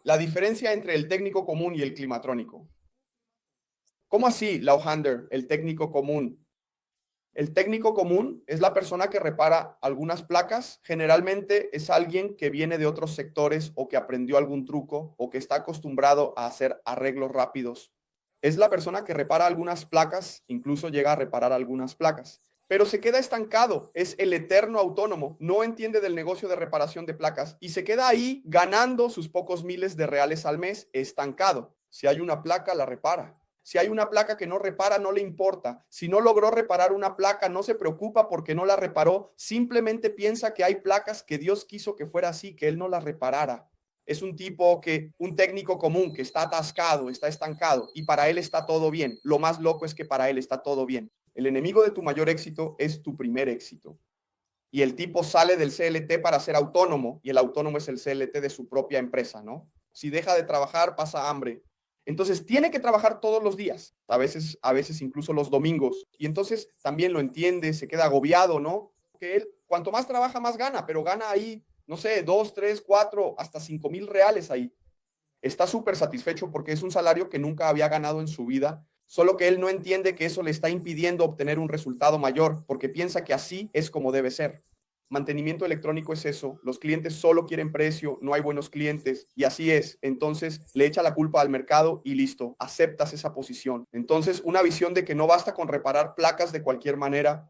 La diferencia entre el técnico común y el climatrónico. ¿Cómo así, Lauhander, el técnico común? El técnico común es la persona que repara algunas placas. Generalmente es alguien que viene de otros sectores o que aprendió algún truco o que está acostumbrado a hacer arreglos rápidos. Es la persona que repara algunas placas, incluso llega a reparar algunas placas, pero se queda estancado. Es el eterno autónomo, no entiende del negocio de reparación de placas y se queda ahí ganando sus pocos miles de reales al mes, estancado. Si hay una placa, la repara. Si hay una placa que no repara, no le importa. Si no logró reparar una placa, no se preocupa porque no la reparó. Simplemente piensa que hay placas que Dios quiso que fuera así, que él no las reparara. Es un tipo un técnico común que está atascado, está estancado y para él está todo bien. Lo más loco es que para él está todo bien. El enemigo de tu mayor éxito es tu primer éxito. Y el tipo sale del CLT para ser autónomo y el autónomo es el CLT de su propia empresa, ¿no? Si deja de trabajar, pasa hambre. Entonces tiene que trabajar todos los días, a veces incluso los domingos. Y entonces también lo entiende, se queda agobiado, ¿no? Que él, cuanto más trabaja, más gana, pero gana ahí, no sé, 2, 3, 4, hasta 5,000 reales ahí. Está súper satisfecho porque es un salario que nunca había ganado en su vida, solo que él no entiende que eso le está impidiendo obtener un resultado mayor, porque piensa que así es como debe ser. Mantenimiento electrónico es eso, los clientes solo quieren precio, no hay buenos clientes y así es. Entonces le echa la culpa al mercado y listo, aceptas esa posición. Entonces una visión de que no basta con reparar placas de cualquier manera,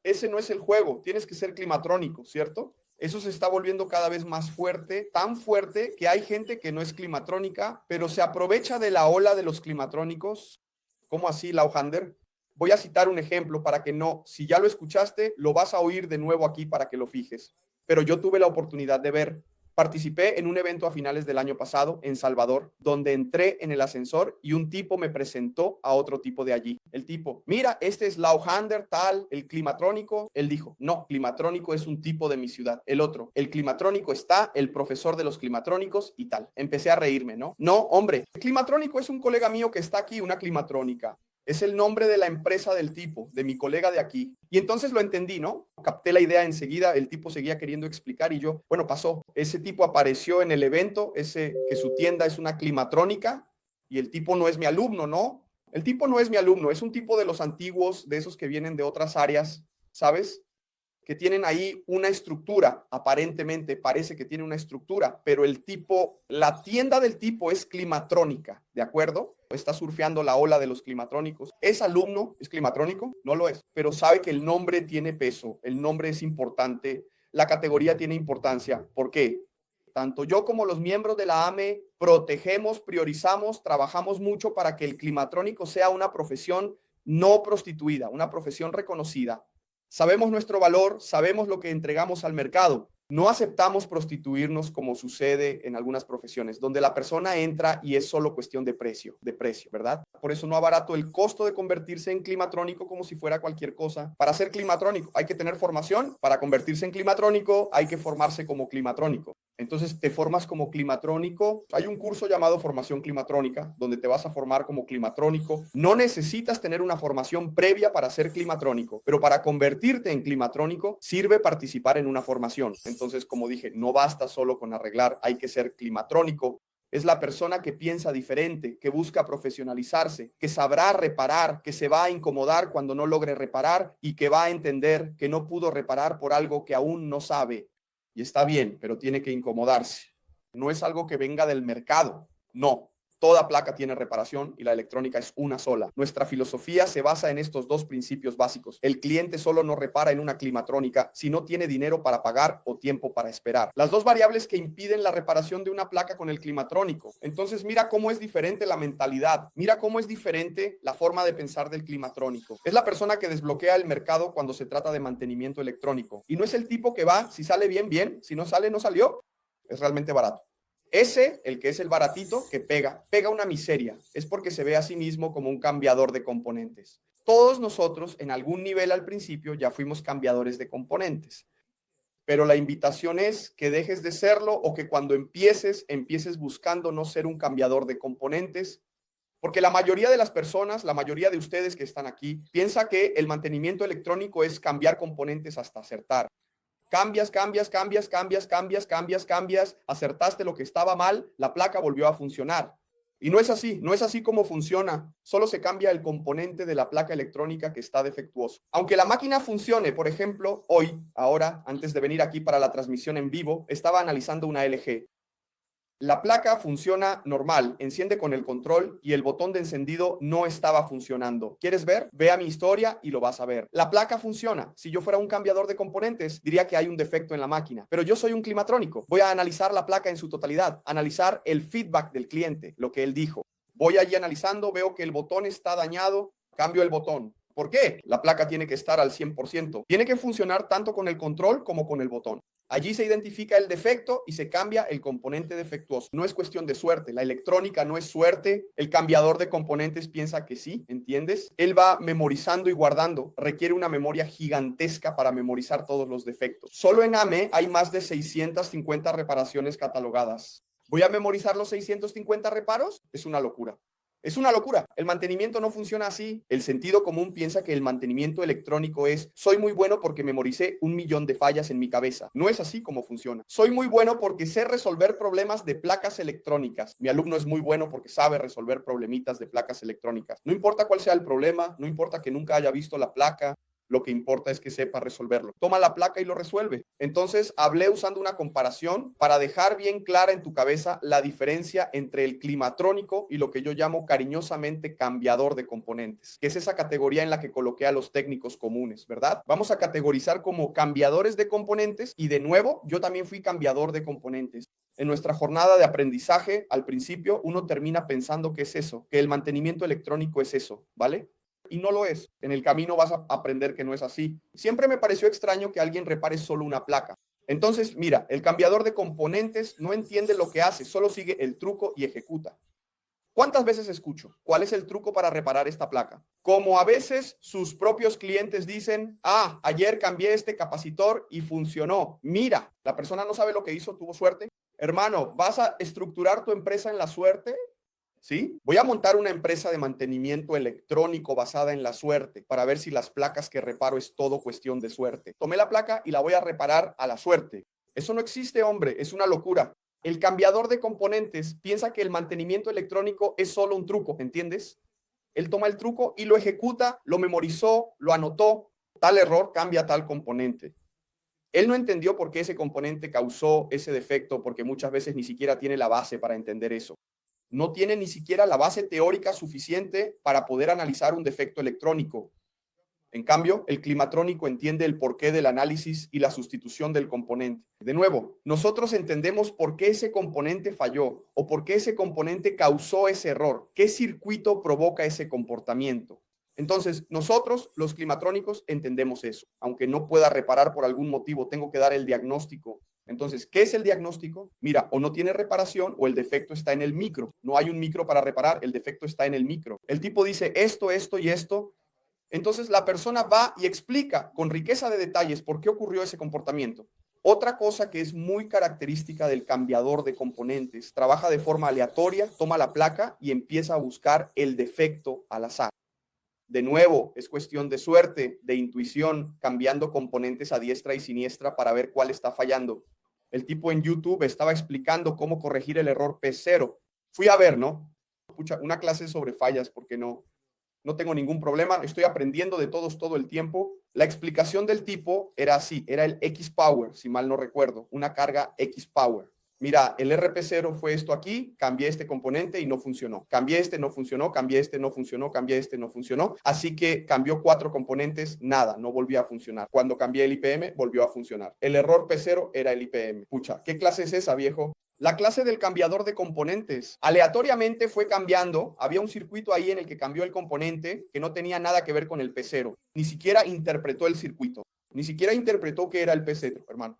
ese no es el juego, tienes que ser climatrónico, ¿cierto? Eso se está volviendo cada vez más fuerte, tan fuerte que hay gente que no es climatrónica, pero se aprovecha de la ola de los climatrónicos. ¿Cómo así, Lauhander? Voy a citar un ejemplo para que no, si ya lo escuchaste, lo vas a oír de nuevo aquí para que lo fijes. Pero yo tuve la oportunidad de ver. Participé en un evento a finales del año pasado en Salvador, donde entré en el ascensor y un tipo me presentó a otro tipo de allí. El tipo, mira, este es Lauhander, tal, el climatrónico. Él dijo, no, climatrónico es un tipo de mi ciudad. El otro, el climatrónico está, el profesor de los climatrónicos y tal. Empecé a reírme, ¿no? No, hombre, el climatrónico es un colega mío que está aquí, una climatrónica. Es el nombre de la empresa del tipo, de mi colega de aquí. Y entonces lo entendí, ¿no? Capté la idea enseguida, el tipo seguía queriendo explicar y yo, bueno, pasó. Ese tipo apareció en el evento, que su tienda es una climatrónica y el tipo no es mi alumno, ¿no? El tipo no es mi alumno, es un tipo de los antiguos, de esos que vienen de otras áreas, ¿sabes? Que tienen ahí una estructura, aparentemente parece que tiene una estructura, pero la tienda del tipo es climatrónica, ¿de acuerdo? Está surfeando la ola de los climatrónicos. ¿Es alumno? ¿Es climatrónico? No lo es, pero sabe que el nombre tiene peso, el nombre es importante, la categoría tiene importancia. ¿Por qué? Tanto yo como los miembros de la AME protegemos, priorizamos, trabajamos mucho para que el climatrónico sea una profesión no prostituida, una profesión reconocida. Sabemos nuestro valor, sabemos lo que entregamos al mercado. No aceptamos prostituirnos como sucede en algunas profesiones, donde la persona entra y es solo cuestión de precio, ¿verdad? Por eso no abarato el costo de convertirse en climatrónico como si fuera cualquier cosa. Para ser climatrónico hay que tener formación, para convertirse en climatrónico hay que formarse como climatrónico. Entonces te formas como climatrónico. Hay un curso llamado formación climatrónica, donde te vas a formar como climatrónico. No necesitas tener una formación previa para ser climatrónico, pero para convertirte en climatrónico sirve participar en una formación. Entonces, como dije, no basta solo con arreglar, hay que ser climatrónico. Es la persona que piensa diferente, que busca profesionalizarse, que sabrá reparar, que se va a incomodar cuando no logre reparar y que va a entender que no pudo reparar por algo que aún no sabe. Y está bien, pero tiene que incomodarse. No es algo que venga del mercado, no. Toda placa tiene reparación y la electrónica es una sola. Nuestra filosofía se basa en estos dos principios básicos. El cliente solo no repara en una climatrónica si no tiene dinero para pagar o tiempo para esperar. Las dos variables que impiden la reparación de una placa con el climatrónico. Entonces mira cómo es diferente la mentalidad. Mira cómo es diferente la forma de pensar del climatrónico. Es la persona que desbloquea el mercado cuando se trata de mantenimiento electrónico. Y no es el tipo que va, si sale bien, bien, si no sale, no salió. Es realmente barato. El que es el baratito, que pega una miseria, es porque se ve a sí mismo como un cambiador de componentes. Todos nosotros, en algún nivel al principio, ya fuimos cambiadores de componentes. Pero la invitación es que dejes de serlo o que cuando empieces buscando no ser un cambiador de componentes, porque la mayoría de las personas, la mayoría de ustedes que están aquí, piensa que el mantenimiento electrónico es cambiar componentes hasta acertar. Cambias, acertaste lo que estaba mal, la placa volvió a funcionar. Y no es así como funciona. Solo se cambia el componente de la placa electrónica que está defectuoso. Aunque la máquina funcione, por ejemplo, ahora, antes de venir aquí para la transmisión en vivo, estaba analizando una LG. La placa funciona normal, enciende con el control y el botón de encendido no estaba funcionando. ¿Quieres ver? Ve a mi historia y lo vas a ver. La placa funciona. Si yo fuera un cambiador de componentes, diría que hay un defecto en la máquina. Pero yo soy un climatrónico. Voy a analizar la placa en su totalidad, analizar el feedback del cliente, lo que él dijo. Voy allí analizando, veo que el botón está dañado, cambio el botón. ¿Por qué? La placa tiene que estar al 100%. Tiene que funcionar tanto con el control como con el botón. Allí se identifica el defecto y se cambia el componente defectuoso. No es cuestión de suerte. La electrónica no es suerte. El cambiador de componentes piensa que sí, ¿entiendes? Él va memorizando y guardando. Requiere una memoria gigantesca para memorizar todos los defectos. Solo en AME hay más de 650 reparaciones catalogadas. ¿Voy a memorizar los 650 reparos? Es una locura. Es una locura. El mantenimiento no funciona así. El sentido común piensa que el mantenimiento electrónico es: soy muy bueno porque memoricé 1.000.000 de fallas en mi cabeza. No es así como funciona. Soy muy bueno porque sé resolver problemas de placas electrónicas. Mi alumno es muy bueno porque sabe resolver problemitas de placas electrónicas. No importa cuál sea el problema, no importa que nunca haya visto la placa. Lo que importa es que sepa resolverlo. Toma la placa y lo resuelve. Entonces, hablé usando una comparación para dejar bien clara en tu cabeza la diferencia entre el climatrónico y lo que yo llamo cariñosamente cambiador de componentes, que es esa categoría en la que coloqué a los técnicos comunes, ¿verdad? Vamos a categorizar como cambiadores de componentes y, de nuevo, yo también fui cambiador de componentes. En nuestra jornada de aprendizaje, al principio, uno termina pensando que es eso, que el mantenimiento electrónico es eso, ¿vale? Y no lo es. En el camino vas a aprender que no es así. Siempre me pareció extraño que alguien repare solo una placa. Entonces, mira, el cambiador de componentes no entiende lo que hace, solo sigue el truco y ejecuta. ¿Cuántas veces escucho? ¿Cuál es el truco para reparar esta placa? Como a veces sus propios clientes dicen: ayer cambié este capacitor y funcionó. Mira, la persona no sabe lo que hizo, tuvo suerte. Hermano, ¿vas a estructurar tu empresa en la suerte? ¿Sí? Voy a montar una empresa de mantenimiento electrónico basada en la suerte para ver si las placas que reparo es todo cuestión de suerte. Tomé la placa y la voy a reparar a la suerte. Eso no existe, hombre, es una locura. El cambiador de componentes piensa que el mantenimiento electrónico es solo un truco, ¿entiendes? Él toma el truco y lo ejecuta, lo memorizó, lo anotó. Tal error cambia tal componente. Él no entendió por qué ese componente causó ese defecto, porque muchas veces ni siquiera tiene la base para entender eso. No tiene ni siquiera la base teórica suficiente para poder analizar un defecto electrónico. En cambio, el climatrónico entiende el porqué del análisis y la sustitución del componente. De nuevo, nosotros entendemos por qué ese componente falló o por qué ese componente causó ese error, qué circuito provoca ese comportamiento. Entonces, nosotros, los climatrónicos, entendemos eso. Aunque no pueda reparar por algún motivo, tengo que dar el diagnóstico. Entonces, ¿qué es el diagnóstico? Mira, o no tiene reparación o el defecto está en el micro. No hay un micro para reparar, el defecto está en el micro. El tipo dice esto, esto y esto. Entonces, la persona va y explica con riqueza de detalles por qué ocurrió ese comportamiento. Otra cosa que es muy característica del cambiador de componentes: trabaja de forma aleatoria, toma la placa y empieza a buscar el defecto al azar. De nuevo, es cuestión de suerte, de intuición, cambiando componentes a diestra y siniestra para ver cuál está fallando. El tipo en YouTube estaba explicando cómo corregir el error P0. Fui a ver, ¿no? Pucha, una clase sobre fallas, porque no tengo ningún problema, estoy aprendiendo de todos todo el tiempo. La explicación del tipo era así, era el X-Power, si mal no recuerdo, una carga X-Power. Mira, el RP0 fue esto aquí, cambié este componente y no funcionó. Cambié este, no funcionó, cambié este, no funcionó, cambié este, no funcionó. Así que cambió 4 componentes, nada, no volvió a funcionar. Cuando cambié el IPM, volvió a funcionar. El error P0 era el IPM. Pucha, ¿qué clase es esa, viejo? La clase del cambiador de componentes. Aleatoriamente fue cambiando. Había un circuito ahí en el que cambió el componente que no tenía nada que ver con el P0. Ni siquiera interpretó el circuito. Ni siquiera interpretó qué era el P0, hermano.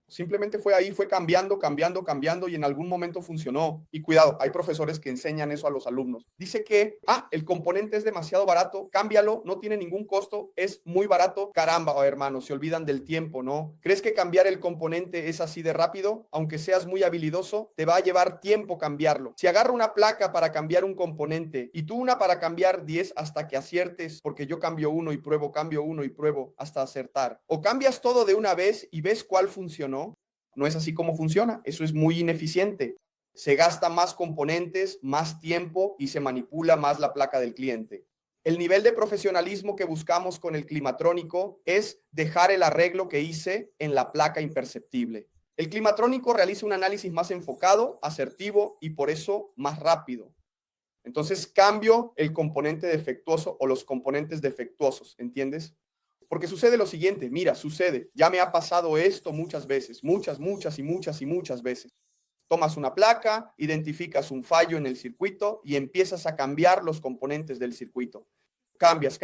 Simplemente fue ahí, fue cambiando, cambiando, cambiando y en algún momento funcionó. Y cuidado, hay profesores que enseñan eso a los alumnos. Dice que, el componente es demasiado barato, cámbialo, no tiene ningún costo, es muy barato. Caramba, hermano, se olvidan del tiempo, ¿no? ¿Crees que cambiar el componente es así de rápido? Aunque seas muy habilidoso, te va a llevar tiempo cambiarlo. Si agarro una placa para cambiar un componente y tú una para cambiar 10 hasta que aciertes, porque yo cambio uno y pruebo, cambio uno y pruebo hasta acertar. O cambias todo de una vez y ves cuál funcionó. No es así como funciona, eso es muy ineficiente. Se gasta más componentes, más tiempo y se manipula más la placa del cliente. El nivel de profesionalismo que buscamos con el climatrónico es dejar el arreglo que hice en la placa imperceptible. El climatrónico realiza un análisis más enfocado, asertivo y por eso más rápido. Entonces cambio el componente defectuoso o los componentes defectuosos, ¿entiendes? Porque sucede lo siguiente, mira, sucede, ya me ha pasado esto muchas veces, muchas veces. Tomas una placa, identificas un fallo en el circuito y empiezas a cambiar los componentes del circuito. Cambias,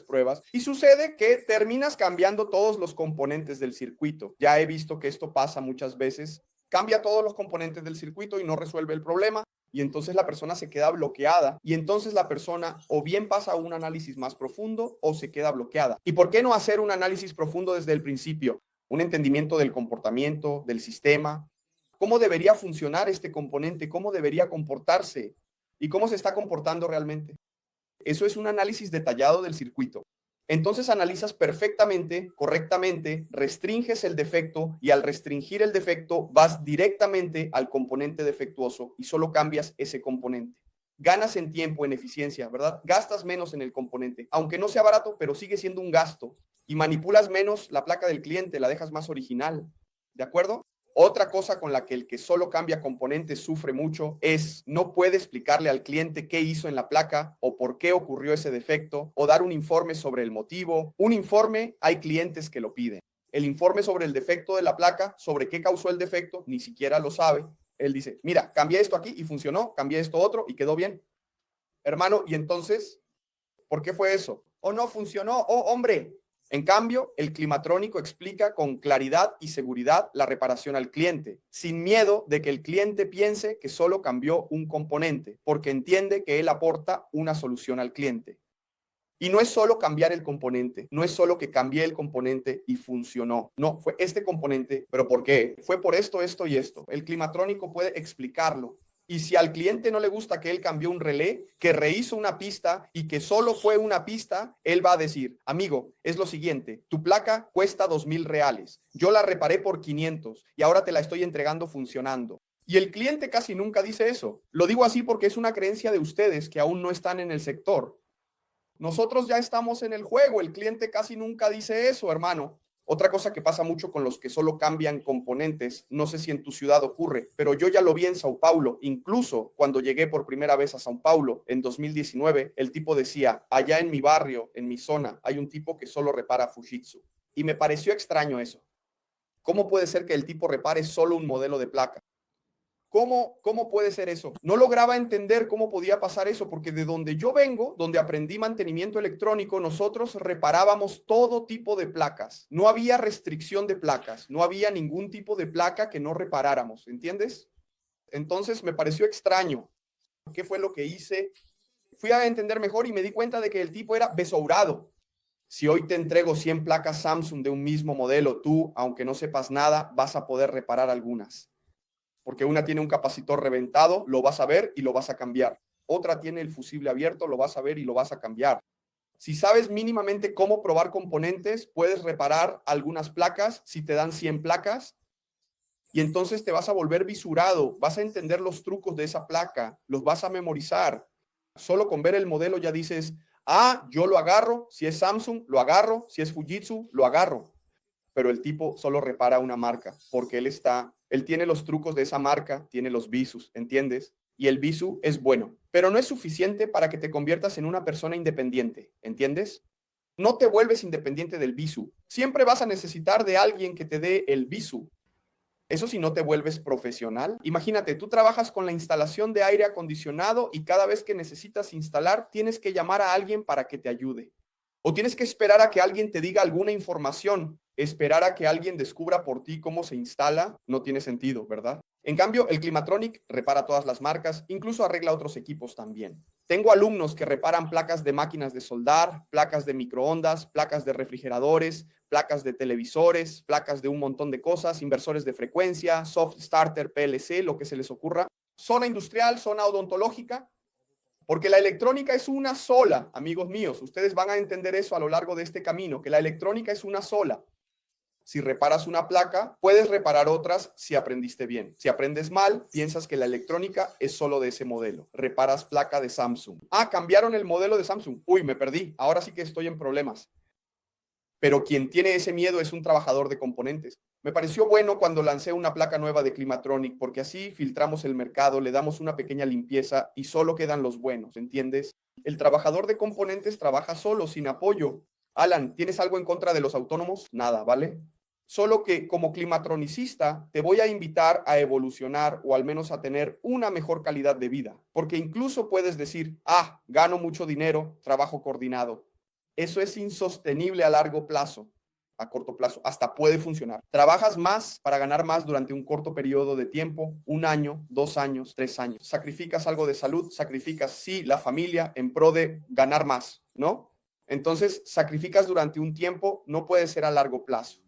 pruebas. Y sucede que terminas cambiando todos los componentes del circuito. Ya he visto que esto pasa muchas veces. Cambia todos los componentes del circuito y no resuelve el problema. Y entonces la persona se queda bloqueada y entonces la persona o bien pasa a un análisis más profundo o se queda bloqueada. ¿Y por qué no hacer un análisis profundo desde el principio? Un entendimiento del comportamiento, del sistema, cómo debería funcionar este componente, cómo debería comportarse y cómo se está comportando realmente. Eso es un análisis detallado del circuito. Entonces analizas perfectamente, correctamente, restringes el defecto y al restringir el defecto vas directamente al componente defectuoso y solo cambias ese componente. Ganas en tiempo, en eficiencia, ¿verdad? Gastas menos en el componente, aunque no sea barato, pero sigue siendo un gasto. Y manipulas menos la placa del cliente, la dejas más original, ¿de acuerdo? Otra cosa con la que el que solo cambia componentes sufre mucho es no puede explicarle al cliente qué hizo en la placa o por qué ocurrió ese defecto o dar un informe sobre el motivo. Un informe, hay clientes que lo piden. El informe sobre el defecto de la placa, sobre qué causó el defecto, ni siquiera lo sabe. Él dice, mira, cambié esto aquí y funcionó, cambié esto otro y quedó bien. Hermano, y entonces, ¿por qué fue eso? ¿O no funcionó? ¡Oh, hombre! En cambio, el climatrónico explica con claridad y seguridad la reparación al cliente, sin miedo de que el cliente piense que solo cambió un componente, porque entiende que él aporta una solución al cliente. Y no es solo cambiar el componente, no es solo que cambié el componente y funcionó. No, fue este componente, pero ¿por qué? Fue por esto, esto y esto. El climatrónico puede explicarlo. Y si al cliente no le gusta que él cambió un relé, que rehizo una pista y que solo fue una pista, él va a decir, amigo, es lo siguiente, tu placa cuesta 2,000 reales. Yo la reparé por 500 y ahora te la estoy entregando funcionando. Y el cliente casi nunca dice eso. Lo digo así porque es una creencia de ustedes que aún no están en el sector. Nosotros ya estamos en el juego, el cliente casi nunca dice eso, hermano. Otra cosa que pasa mucho con los que solo cambian componentes, no sé si en tu ciudad ocurre, pero yo ya lo vi en Sao Paulo. Incluso cuando llegué por primera vez a Sao Paulo en 2019, el tipo decía, allá en mi barrio, en mi zona, hay un tipo que solo repara Fujitsu. Y me pareció extraño eso. ¿Cómo puede ser que el tipo repare solo un modelo de placa? ¿Cómo puede ser eso? No lograba entender cómo podía pasar eso, porque de donde yo vengo, donde aprendí mantenimiento electrónico, nosotros reparábamos todo tipo de placas. No había restricción de placas, no había ningún tipo de placa que no reparáramos, ¿entiendes? Entonces me pareció extraño. ¿Qué fue lo que hice? Fui a entender mejor y me di cuenta de que el tipo era besourado. Si hoy te entrego 100 placas Samsung de un mismo modelo, tú, aunque no sepas nada, vas a poder reparar algunas. Porque una tiene un capacitor reventado, lo vas a ver y lo vas a cambiar. Otra tiene el fusible abierto, lo vas a ver y lo vas a cambiar. Si sabes mínimamente cómo probar componentes, puedes reparar algunas placas si te dan 100 placas y entonces te vas a volver visurado, vas a entender los trucos de esa placa, los vas a memorizar. Solo con ver el modelo ya dices, yo lo agarro, si es Samsung, lo agarro, si es Fujitsu, lo agarro. Pero el tipo solo repara una marca porque él tiene los trucos de esa marca, tiene los visus, ¿entiendes? Y el visu es bueno, pero no es suficiente para que te conviertas en una persona independiente, ¿entiendes? No te vuelves independiente del visu. Siempre vas a necesitar de alguien que te dé el visu. Eso si no te vuelves profesional. Imagínate, tú trabajas con la instalación de aire acondicionado y cada vez que necesitas instalar, tienes que llamar a alguien para que te ayude. O tienes que esperar a que alguien te diga alguna información. Esperar a que alguien descubra por ti cómo se instala no tiene sentido, ¿verdad? En cambio, el Climatronic repara todas las marcas, incluso arregla otros equipos también. Tengo alumnos que reparan placas de máquinas de soldar, placas de microondas, placas de refrigeradores, placas de televisores, placas de un montón de cosas, inversores de frecuencia, soft starter, PLC, lo que se les ocurra. Zona industrial, zona odontológica, porque la electrónica es una sola, amigos míos. Ustedes van a entender eso a lo largo de este camino, que la electrónica es una sola. Si reparas una placa, puedes reparar otras si aprendiste bien. Si aprendes mal, piensas que la electrónica es solo de ese modelo. Reparas placa de Samsung. Ah, cambiaron el modelo de Samsung. Uy, me perdí. Ahora sí que estoy en problemas. Pero quien tiene ese miedo es un trabajador de componentes. Me pareció bueno cuando lancé una placa nueva de Climatronic, porque así filtramos el mercado, le damos una pequeña limpieza y solo quedan los buenos, ¿entiendes? El trabajador de componentes trabaja solo, sin apoyo. Alan, ¿tienes algo en contra de los autónomos? Nada, ¿vale? Solo que como climatronicista te voy a invitar a evolucionar o al menos a tener una mejor calidad de vida, porque incluso puedes decir, ah, gano mucho dinero, trabajo coordinado. Eso es insostenible a largo plazo, a corto plazo, hasta puede funcionar. Trabajas más para ganar más durante un corto periodo de tiempo, 1 año, 2 años, 3 años. Sacrificas algo de salud, sacrificas, sí, la familia en pro de ganar más, ¿no? Entonces, sacrificas durante un tiempo, no puede ser a largo plazo.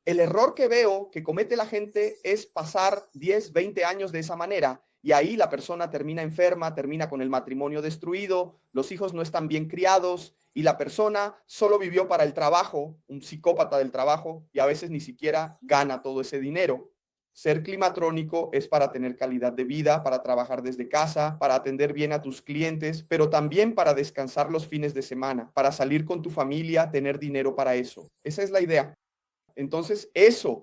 El error que veo que comete la gente es pasar 10, 20 años de esa manera y ahí la persona termina enferma, termina con el matrimonio destruido, los hijos no están bien criados y la persona solo vivió para el trabajo, un psicópata del trabajo y a veces ni siquiera gana todo ese dinero. Ser climatrónico es para tener calidad de vida, para trabajar desde casa, para atender bien a tus clientes, pero también para descansar los fines de semana, para salir con tu familia, tener dinero para eso. Esa es la idea. Entonces,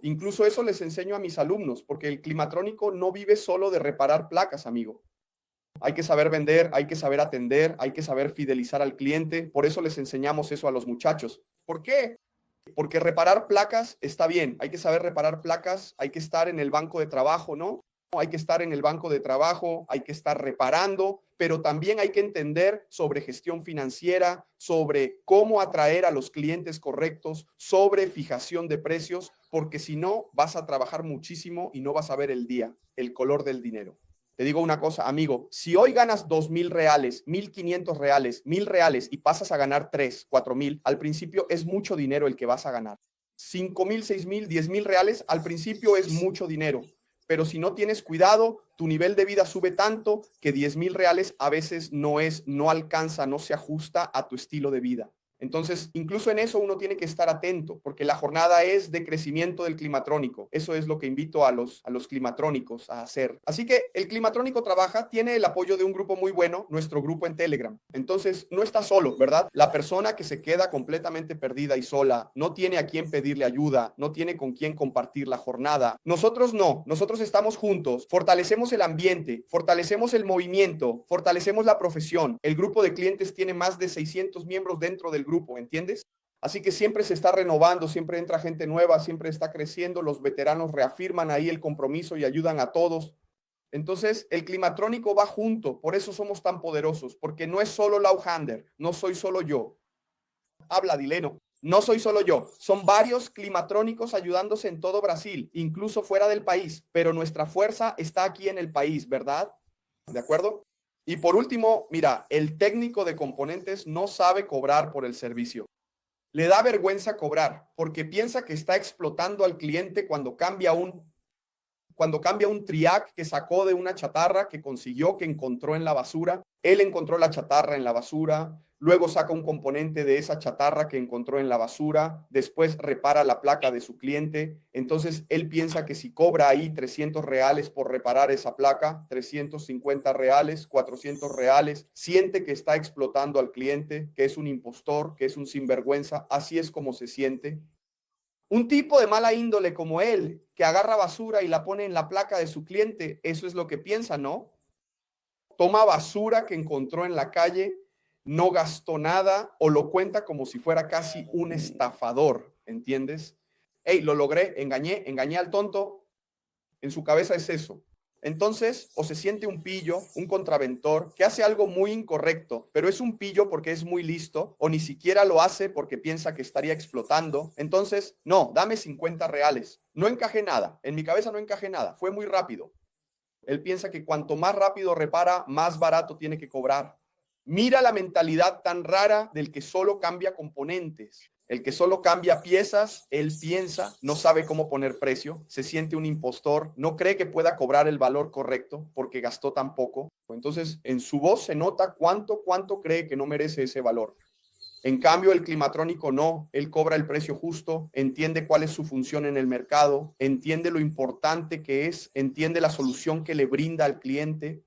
incluso eso les enseño a mis alumnos, porque el climatrónico no vive solo de reparar placas, amigo. Hay que saber vender, hay que saber atender, hay que saber fidelizar al cliente. Por eso les enseñamos eso a los muchachos. ¿Por qué? Porque reparar placas está bien. Hay que saber reparar placas, hay que estar en el banco de trabajo, ¿no? Hay que estar en el banco de trabajo, hay que estar reparando, pero también hay que entender sobre gestión financiera, sobre cómo atraer a los clientes correctos, sobre fijación de precios, porque si no, vas a trabajar muchísimo y no vas a ver el día, el color del dinero. Te digo una cosa, amigo, si hoy ganas 2,000 reales, 1,500 reales, 1,000 reales y pasas a ganar 3, 4,000, al principio es mucho dinero el que vas a ganar. 5,000, 6,000, 10,000 reales, al principio es mucho dinero. Pero si no tienes cuidado, tu nivel de vida sube tanto que 10,000 reales a veces no alcanza, no se ajusta a tu estilo de vida. Entonces, incluso en eso uno tiene que estar atento, porque la jornada es de crecimiento del climatrónico. Eso es lo que invito a los climatrónicos a hacer. Así que el climatrónico trabaja, tiene el apoyo de un grupo muy bueno, nuestro grupo en Telegram. Entonces, no está solo, ¿verdad? La persona que se queda completamente perdida y sola, no tiene a quién pedirle ayuda, no tiene con quién compartir la jornada. Nosotros no, nosotros estamos juntos, fortalecemos el ambiente, fortalecemos el movimiento, fortalecemos la profesión. El grupo de clientes tiene más de 600 miembros dentro del grupo, ¿entiendes? Así que siempre se está renovando, siempre entra gente nueva, siempre está creciendo, los veteranos reafirman ahí el compromiso y ayudan a todos. Entonces, el climatrónico va junto, por eso somos tan poderosos, porque no es solo Lauhander, no soy solo yo. Habla, Dileno. No soy solo yo, son varios climatrónicos ayudándose en todo Brasil, incluso fuera del país, pero nuestra fuerza está aquí en el país, ¿verdad? ¿De acuerdo? Y por último, mira, el técnico de componentes no sabe cobrar por el servicio. Le da vergüenza cobrar porque piensa que está explotando al cliente cuando cambia un triac que sacó de una chatarra que consiguió, que encontró en la basura. Él encontró la chatarra en la basura, luego saca un componente de esa chatarra que encontró en la basura, después repara la placa de su cliente. Entonces él piensa que si cobra ahí 300 reales por reparar esa placa, 350 reales, 400 reales, siente que está explotando al cliente, que es un impostor, que es un sinvergüenza. Así es como se siente. Un tipo de mala índole como él, que agarra basura y la pone en la placa de su cliente, eso es lo que piensa, ¿no? Toma basura que encontró en la calle, no gastó nada o lo cuenta como si fuera casi un estafador, ¿entiendes? Hey, lo logré, engañé al tonto. En su cabeza es eso. Entonces, o se siente un pillo, un contraventor, que hace algo muy incorrecto, pero es un pillo porque es muy listo, o ni siquiera lo hace porque piensa que estaría explotando. Entonces, no, dame 50 reales. No encajé nada, en mi cabeza no encajé nada, fue muy rápido. Él piensa que cuanto más rápido repara, más barato tiene que cobrar. Mira la mentalidad tan rara del que solo cambia componentes. El que solo cambia piezas, él piensa, no sabe cómo poner precio, se siente un impostor, no cree que pueda cobrar el valor correcto porque gastó tan poco. Entonces, en su voz se nota cuánto cree que no merece ese valor. En cambio, el climatrónico no, él cobra el precio justo, entiende cuál es su función en el mercado, entiende lo importante que es, entiende la solución que le brinda al cliente.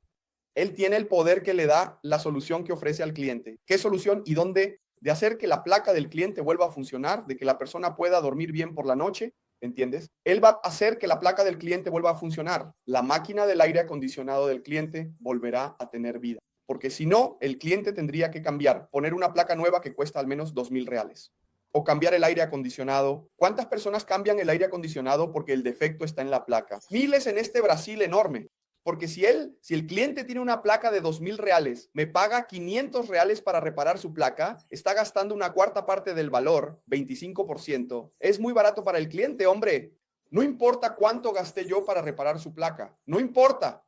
Él tiene el poder que le da la solución que ofrece al cliente. ¿Qué solución y dónde? De hacer que la placa del cliente vuelva a funcionar, de que la persona pueda dormir bien por la noche, ¿entiendes? Él va a hacer que la placa del cliente vuelva a funcionar. La máquina del aire acondicionado del cliente volverá a tener vida. Porque si no, el cliente tendría que cambiar, poner una placa nueva que cuesta al menos 2,000 reales. O cambiar el aire acondicionado. ¿Cuántas personas cambian el aire acondicionado porque el defecto está en la placa? Miles en este Brasil enorme. Porque si el cliente tiene una placa de 2,000 reales, me paga 500 reales para reparar su placa, está gastando una cuarta parte del valor, 25%. Es muy barato para el cliente, hombre. No importa cuánto gasté yo para reparar su placa. No importa.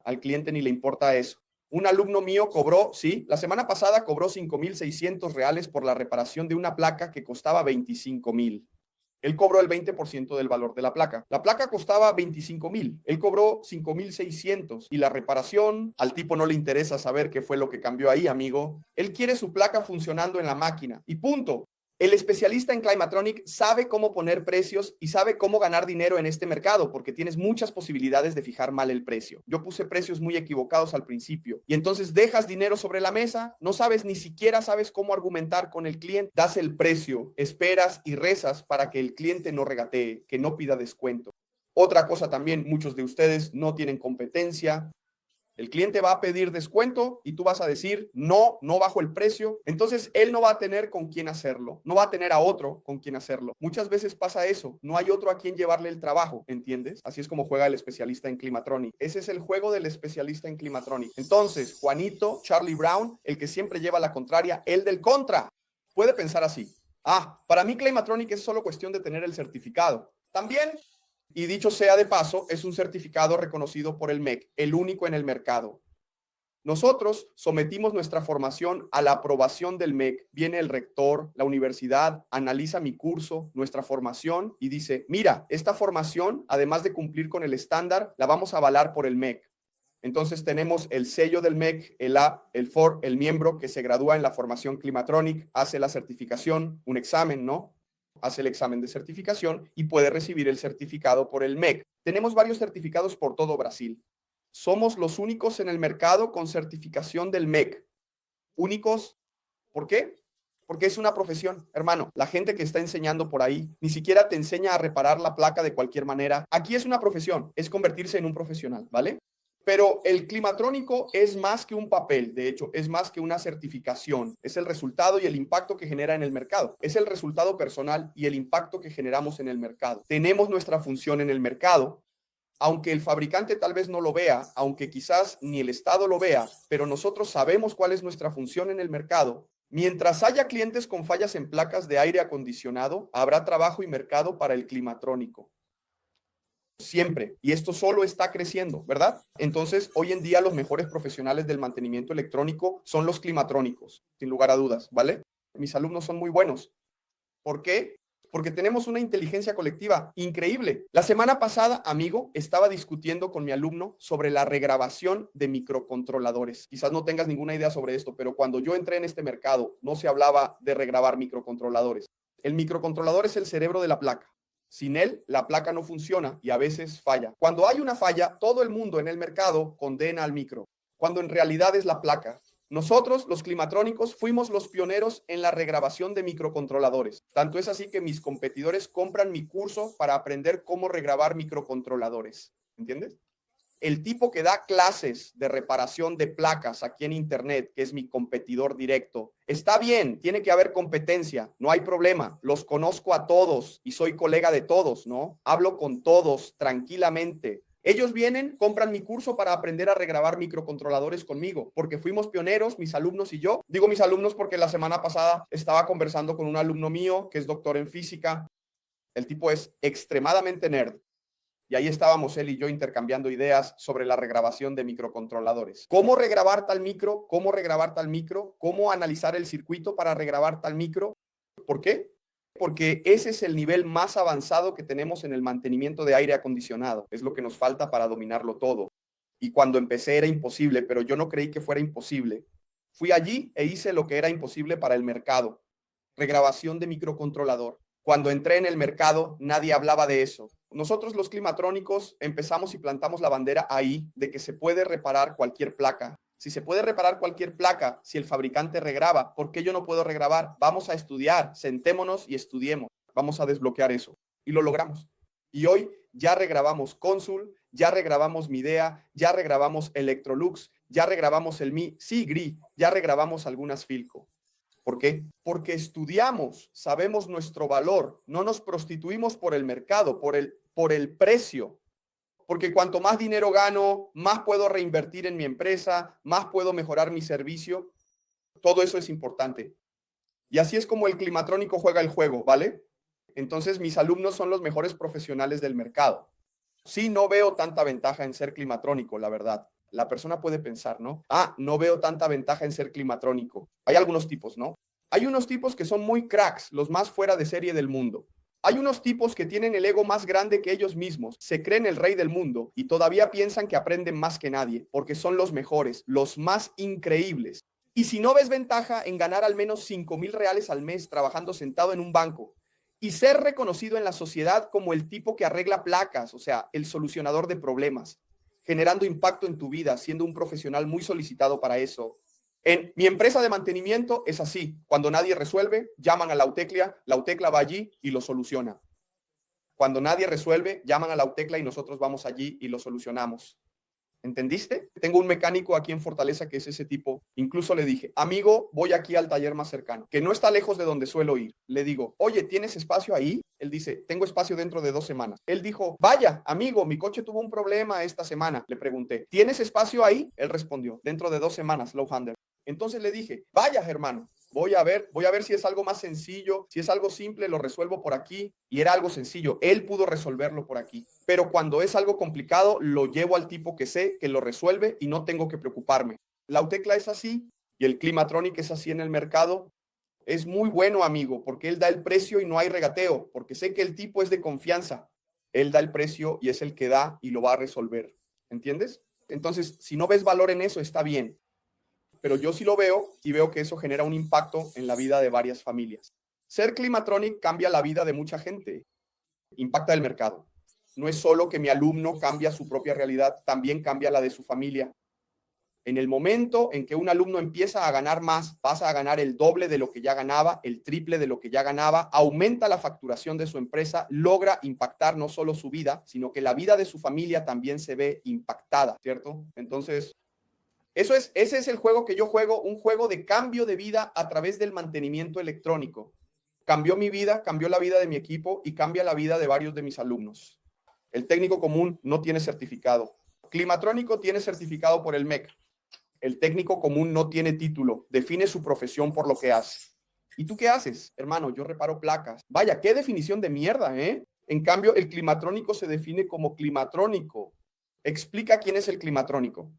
Al cliente ni le importa eso. Un alumno mío cobró, sí, la semana pasada cobró 5,600 reales por la reparación de una placa que costaba 25,000. Él cobró el 20% del valor de la placa. La placa costaba 25,000. Él cobró 5,600. Y la reparación, al tipo no le interesa saber qué fue lo que cambió ahí, amigo. Él quiere su placa funcionando en la máquina. Y punto. El especialista en Climatronic sabe cómo poner precios y sabe cómo ganar dinero en este mercado, porque tienes muchas posibilidades de fijar mal el precio. Yo puse precios muy equivocados al principio y entonces dejas dinero sobre la mesa, no sabes, ni siquiera sabes cómo argumentar con el cliente, das el precio, esperas y rezas para que el cliente no regatee, que no pida descuento. Otra cosa también, muchos de ustedes no tienen competencia. El cliente va a pedir descuento y tú vas a decir, no, no bajo el precio. Entonces, él no va a tener con quién hacerlo. No va a tener a otro con quien hacerlo. Muchas veces pasa eso. No hay otro a quien llevarle el trabajo, ¿entiendes? Así es como juega el especialista en Climatronic. Ese es el juego del especialista en Climatronic. Entonces, Juanito, Charlie Brown, el que siempre lleva la contraria, el del contra, puede pensar así. Para mí Climatronic es solo cuestión de tener el certificado. También, y dicho sea de paso, es un certificado reconocido por el MEC, el único en el mercado. Nosotros sometimos nuestra formación a la aprobación del MEC. Viene el rector, la universidad, analiza mi curso, nuestra formación y dice, mira, esta formación, además de cumplir con el estándar, la vamos a avalar por el MEC. Entonces tenemos el sello del MEC, el A, el FOR, el miembro que se gradúa en la formación Climatronic, hace la certificación, un examen, ¿no? Hace el examen de certificación y puede recibir el certificado por el MEC. Tenemos varios certificados por todo Brasil. Somos los únicos en el mercado con certificación del MEC. Únicos, ¿por qué? Porque es una profesión, hermano. La gente que está enseñando por ahí ni siquiera te enseña a reparar la placa de cualquier manera. Aquí es una profesión, es convertirse en un profesional, ¿vale? Pero el climatrónico es más que un papel, de hecho, es más que una certificación. Es el resultado y el impacto que genera en el mercado. Es el resultado personal y el impacto que generamos en el mercado. Tenemos nuestra función en el mercado, aunque el fabricante tal vez no lo vea, aunque quizás ni el Estado lo vea, pero nosotros sabemos cuál es nuestra función en el mercado. Mientras haya clientes con fallas en placas de aire acondicionado, habrá trabajo y mercado para el climatrónico. Siempre. Y esto solo está creciendo, ¿verdad? Entonces, hoy en día los mejores profesionales del mantenimiento electrónico son los climatrónicos, sin lugar a dudas, ¿vale? Mis alumnos son muy buenos. ¿Por qué? Porque tenemos una inteligencia colectiva increíble. La semana pasada, amigo, estaba discutiendo con mi alumno sobre la regrabación de microcontroladores. Quizás no tengas ninguna idea sobre esto, pero cuando yo entré en este mercado, no se hablaba de regrabar microcontroladores. El microcontrolador es el cerebro de la placa. Sin él, la placa no funciona y a veces falla. Cuando hay una falla, todo el mundo en el mercado condena al micro, cuando en realidad es la placa. Nosotros, los climatrónicos, fuimos los pioneros en la regrabación de microcontroladores. Tanto es así que mis competidores compran mi curso para aprender cómo regrabar microcontroladores. ¿Entiendes? El tipo que da clases de reparación de placas aquí en internet, que es mi competidor directo, está bien, tiene que haber competencia, no hay problema, los conozco a todos y soy colega de todos, ¿no? Hablo con todos tranquilamente. Ellos vienen, compran mi curso para aprender a regrabar microcontroladores conmigo, porque fuimos pioneros, mis alumnos y yo. Digo mis alumnos porque la semana pasada estaba conversando con un alumno mío que es doctor en física. El tipo es extremadamente nerd. Y ahí estábamos él y yo intercambiando ideas sobre la regrabación de microcontroladores. ¿Cómo regrabar tal micro? ¿Cómo regrabar tal micro? ¿Cómo analizar el circuito para regrabar tal micro? ¿Por qué? Porque ese es el nivel más avanzado que tenemos en el mantenimiento de aire acondicionado. Es lo que nos falta para dominarlo todo. Y cuando empecé era imposible, pero yo no creí que fuera imposible. Fui allí e hice lo que era imposible para el mercado. Regrabación de microcontrolador. Cuando entré en el mercado, nadie hablaba de eso. Nosotros los climatrónicos empezamos y plantamos la bandera ahí de que se puede reparar cualquier placa. Si se puede reparar cualquier placa, si el fabricante regraba, ¿por qué yo no puedo regrabar? Vamos a estudiar, sentémonos y estudiemos. Vamos a desbloquear eso. Y lo logramos. Y hoy ya regrabamos Consul, ya regrabamos Midea, ya regrabamos Electrolux, ya regrabamos el Sigri, ya regrabamos algunas Filco. ¿Por qué? Porque estudiamos, sabemos nuestro valor, no nos prostituimos por el mercado, por el precio. Porque cuanto más dinero gano, más puedo reinvertir en mi empresa, más puedo mejorar mi servicio. Todo eso es importante. Y así es como el climatrónico juega el juego, ¿vale? Entonces mis alumnos son los mejores profesionales del mercado. Sí, no veo tanta ventaja en ser climatrónico, la verdad. La persona puede pensar, ¿no? No veo tanta ventaja en ser climatrónico. Hay algunos tipos, ¿no? Hay unos tipos que son muy cracks, los más fuera de serie del mundo. Hay unos tipos que tienen el ego más grande que ellos mismos, se creen el rey del mundo y todavía piensan que aprenden más que nadie, porque son los mejores, los más increíbles. Y si no ves ventaja en ganar al menos 5,000 reales al mes trabajando sentado en un banco y ser reconocido en la sociedad como el tipo que arregla placas, o sea, el solucionador de problemas, generando impacto en tu vida, siendo un profesional muy solicitado para eso. En mi empresa de mantenimiento es así. Cuando nadie resuelve, llaman a la UTECLA va allí y lo soluciona. Cuando nadie resuelve, llaman a la UTECLA y nosotros vamos allí y lo solucionamos. ¿Entendiste? Tengo un mecánico aquí en Fortaleza que es ese tipo. Incluso le dije, amigo, voy aquí al taller más cercano, que no está lejos de donde suelo ir. Le digo, oye, ¿tienes espacio ahí? Él dice, tengo espacio dentro de 2 semanas. Él dijo, vaya, amigo, mi coche tuvo un problema esta semana. Le pregunté, ¿tienes espacio ahí? Él respondió, dentro de 2 semanas, Lowhander. Entonces le dije, vaya, hermano, voy a ver si es algo más sencillo, si es algo simple, lo resuelvo por aquí. Y era algo sencillo, él pudo resolverlo por aquí. Pero cuando es algo complicado, lo llevo al tipo que sé que lo resuelve y no tengo que preocuparme. La UTECLA es así y el Climatronic es así en el mercado. Es muy bueno, amigo, porque él da el precio y no hay regateo, porque sé que el tipo es de confianza. Él da el precio y es el que da y lo va a resolver. ¿Entiendes? Entonces, si no ves valor en eso, está bien. Pero yo sí lo veo y veo que eso genera un impacto en la vida de varias familias. Ser Climatronic cambia la vida de mucha gente, impacta el mercado. No es solo que mi alumno cambia su propia realidad, también cambia la de su familia. En el momento en que un alumno empieza a ganar más, pasa a ganar el doble de lo que ya ganaba, el triple de lo que ya ganaba, aumenta la facturación de su empresa, logra impactar no solo su vida, sino que la vida de su familia también se ve impactada, ¿cierto? Entonces, ese es el juego que yo juego, un juego de cambio de vida a través del mantenimiento electrónico. Cambió mi vida, cambió la vida de mi equipo y cambia la vida de varios de mis alumnos. El técnico común no tiene certificado. Climatrónico tiene certificado por el MEC. El técnico común no tiene título, define su profesión por lo que hace. ¿Y tú qué haces? Hermano, yo reparo placas. Vaya, qué definición de mierda, ¿eh? En cambio, el climatrónico se define como climatrónico. Explica quién es el climatrónico.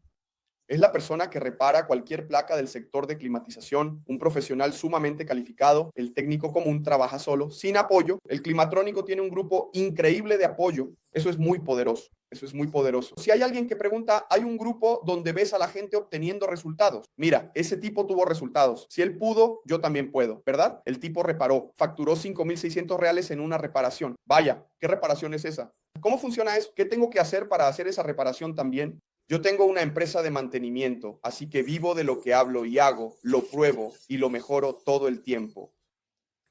Es la persona que repara cualquier placa del sector de climatización, un profesional sumamente calificado. El técnico común trabaja solo, sin apoyo. El climatrónico tiene un grupo increíble de apoyo. Eso es muy poderoso. Eso es muy poderoso. Si hay alguien que pregunta, hay un grupo donde ves a la gente obteniendo resultados. Mira, ese tipo tuvo resultados. Si él pudo, yo también puedo, ¿verdad? El tipo reparó, facturó 5,600 reales en una reparación. Vaya, ¿qué reparación es esa? ¿Cómo funciona eso? ¿Qué tengo que hacer para hacer esa reparación también? Yo tengo una empresa de mantenimiento, así que vivo de lo que hablo y hago, lo pruebo y lo mejoro todo el tiempo.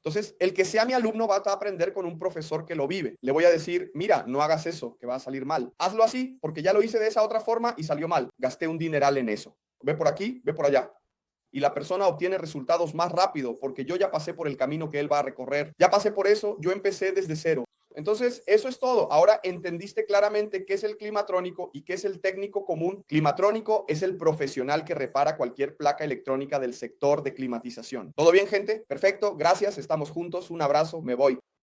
Entonces, el que sea mi alumno va a aprender con un profesor que lo vive. Le voy a decir, mira, no hagas eso, que va a salir mal. Hazlo así, porque ya lo hice de esa otra forma y salió mal. Gasté un dineral en eso. Ve por aquí, ve por allá. Y la persona obtiene resultados más rápido porque yo ya pasé por el camino que él va a recorrer. Ya pasé por eso, yo empecé desde cero. Entonces, eso es todo. Ahora entendiste claramente qué es el climatrónico y qué es el técnico común. Climatrónico es el profesional que repara cualquier placa electrónica del sector de climatización. ¿Todo bien, gente? Perfecto. Gracias. Estamos juntos. Un abrazo. Me voy.